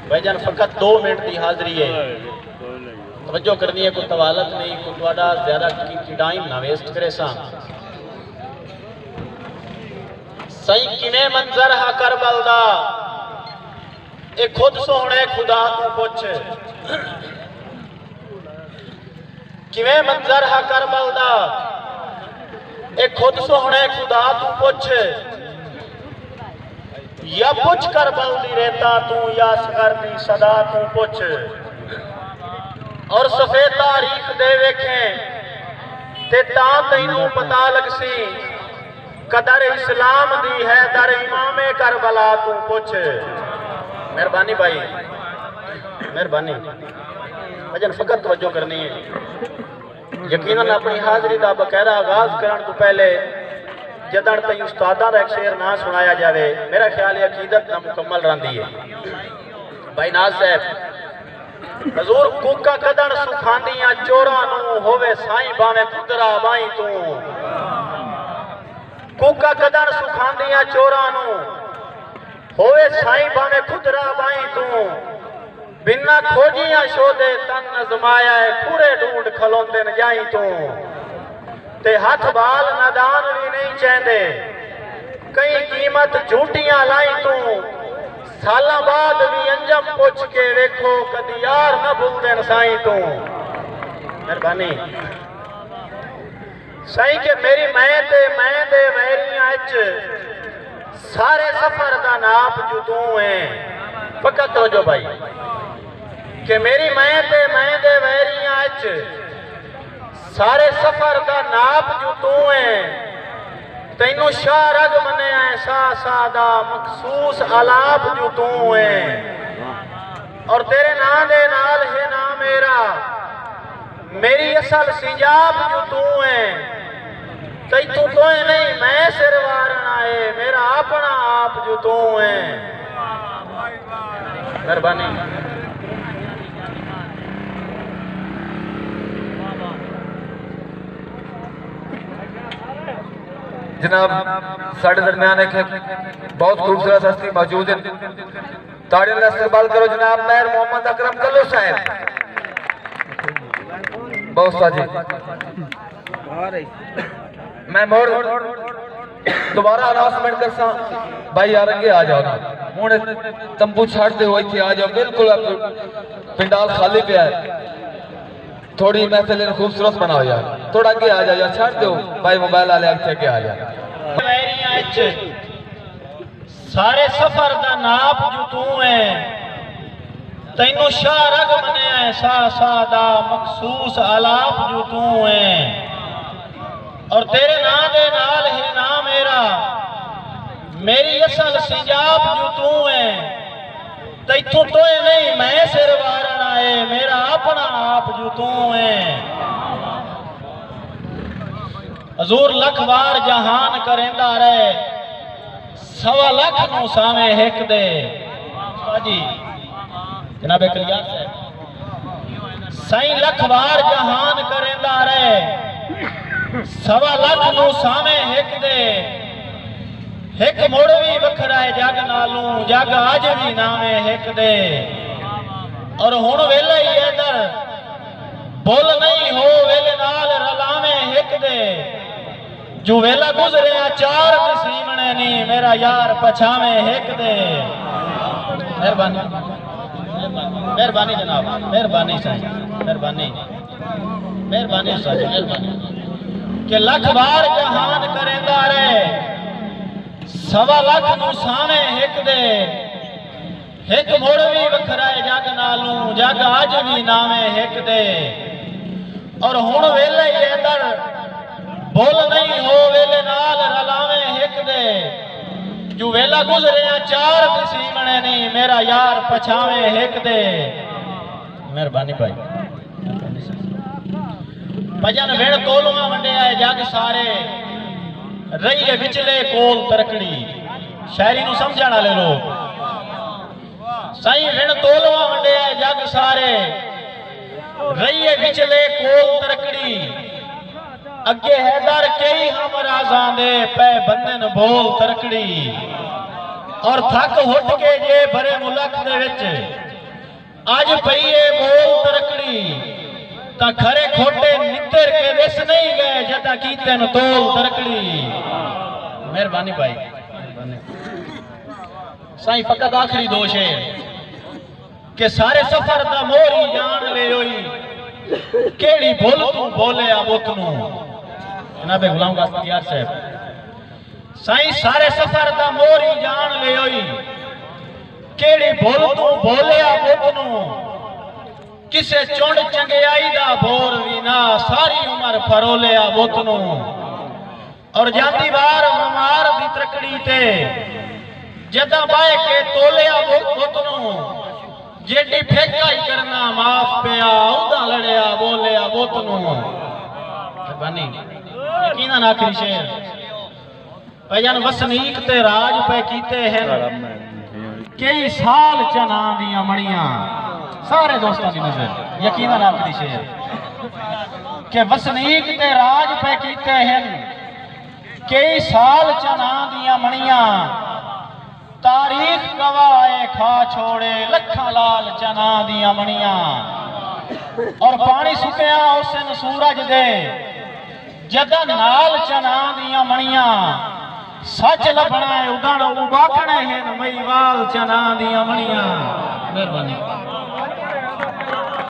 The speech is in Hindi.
भाईजान फकत 2 मिनट की हाजिरी है, तवज्जो करनी है, कोई तवालत नहीं, कोई थोड़ा ज्यादा टाइम ना वेस्ट करे। सही किने मंजर हा करबल दा, ए खुद सोहणे खुदा तू पुछ। किवें मंजर हा करबल दा, ए खुद सोहणे खुदा तू पुछ। या पुछ करबल दी रेता तू, या असगर दी सदा तू पुछ। और सफेद तारीख दे वेखें ते तां तैनू पता लगसी, कदर इस्लाम दी है दर इमामे करबला तू पुछ। मेहरबानी भाई, मेहरबानी भजन फकत तवज्जो करनी है। यकीनन अपनी हाजिरी का बकायदा आगाज करने तो पहले जदन तई उस्तादा का एक शेर ना सुनाया जाए, मेरा ख्याल है अकीदत ना मुकम्मल रही है। भाई नाज साहब, हजूर कूका कदन सुखांदियां चोरां नू, होवे साईं भावे खुदरा बाई तू। कूका कदन सुखांदियां चोरां नू, होवे साईं भावे खुदरा बाई तू। बिना खोजियां शोदे तन नजमाया है, पूरे ढूंढ खलोंदे न जाई तू। ते हाथ बाल नादान भी नहीं चाहते, कई कीमत झूठियां लाई तू। साला बाद भी अंजम पुछ के वेखो, कदी यार न भूलदे न साईं तू। मेहरबानी साईं के मेरी मैं दे वैरियां इच, सारे सफर का नाप जो तू है। फकत हो जो भाई कि मेरी मैं दे वैरियां इच, सारे सफर का नाप जो तू है। तैनू शाह रग मने ऐसा सादा मखसूस अलाप जो तू है। और तेरे ना दे नाल है ना मेरा, मेरी असल सिजाब जो तू है। तैतू तो नहीं मैं सिर वारना है, मेरा अपना आप जो तू है। मेहरबानी जनाब, साढ़े दरम्यान एक बहुत खूबसूरत हस्ती मौजूद है, ताड़ियों का इस्तेमाल करो जनाब। मेहर मोहम्मद अकरम कल्लू साहब, बहुत साजी। मैं मोड़ दोबारा अनाउंसमेंट कर सा, भाई यार अगे आ जाओ ना, हूँ तंबू छड़ दे हो, इतने आ जाओ, बिल्कुल पिंडाल खाली पे है। थोड़ी महफिल खूबसूरत बनाओ यार, थोड़ा आगे आ जाओ यार, छड़ दो भाई, मोबाइल वाले आगे आ जाओ। सारे सफर का नाप जो तू है। तैनू शाह रग मने ऐसा सादा मखसूस अलाप जो तू है। और तेरे ना दे नाल है ना मेरा, मेरी असल सिजाब जो तू है। तैथू तो नहीं मैं सिर वारना है, मेरा अपना आप जो तू है। हजूर लख बार जहान करेंदा रहे, सवा लख नू सावे हिक दे। जी जनाब कलियार साहब, साईं लख बार जहान करेंदा रहे, सवा लख नू सावे हिक दे। हिक मुड़ भी वखरा है जग नालू, जग अज भी नावे हिक दे। और हुण वेले ही इधर बुल नहीं हो, वेले नाल रलावे हिक दे। जो वेला गुजरिया चार सीमने नी, मेरा यार पछावे हिक दे। मेहरबानी मेहरबानी जनाब, मेहरबानी साईं, मेहरबानी मेहरबानी साईं, मेहरबानी कि लख बार जहान करेंदा रहे, सवा लख नू सावे हिक दे। हिक मुड़ भी वखरा है जग नालू, जग अज भी नावे हिक दे। और हुण वेले ही इधर बुल नहीं हो, वेले नाल रलावे हिक दे। जो वेला गुजरिया चार सीमने नहीं, मेरा यार पछावे हिक दे। मेहरबानी भाई भजन वेण कोलुआ वंडिया है जग सारे, रही है विचले कोल तरकड़ी। शायरी नू समझण वाले लोग, साईं वेण तोलवा वंडिया है जग सारे, रही है विचले कोल तरकड़ी। अगे हैदर कई हम राजा दे, पै बंधन बोल तरकड़ी। और थक हुट के जे भरे मुल्क दे विच अज पईए बोल तरकड़ी ता खरे खोटे नितर के विस नहीं गए जदा कीते न तोल तरकड़ी। मेहरबानी भाई साईं फकत आखिरी दो शेर के सारे सफर दा मोरी जान ले होई केड़ी भुल तू बोले आबुत नू। जनाबे गुलाम कासिम यार साहब साईं सारे सफर दा मोरी जान ले होई केड़ी भुल तू बोले आबुत नू। किसे चुंड चंगियाई दा बोर भी ना सारी उम्र फरोले आबुत नू। और जाती बार ममार दी तरकड़ी ते जदा बाए के तोले आबुत नू। जेडी फेका ही करना माफ पिया उदा लड़िया बोले आबुत नू। मेहरबानी यकीनन आखिरी शेर भैया वसनीक ते राज पे कीते हैं कई साल चना दिया मणियां। सारे दोस्तों की नजर यकीनन आखिरी शेर के वसनीक ते राज पे कीते हैं कई साल चना दिया मणियां। तारीख गवाए खा छोड़े लखा लाल चना दिया मणियां। और पानी सुकिया उसन सूरज दे जदा नाल चना दिया मणियां। सच लभना उदण उबाकने हैं मईवाल चना दिया मणियां। मेहरबानी।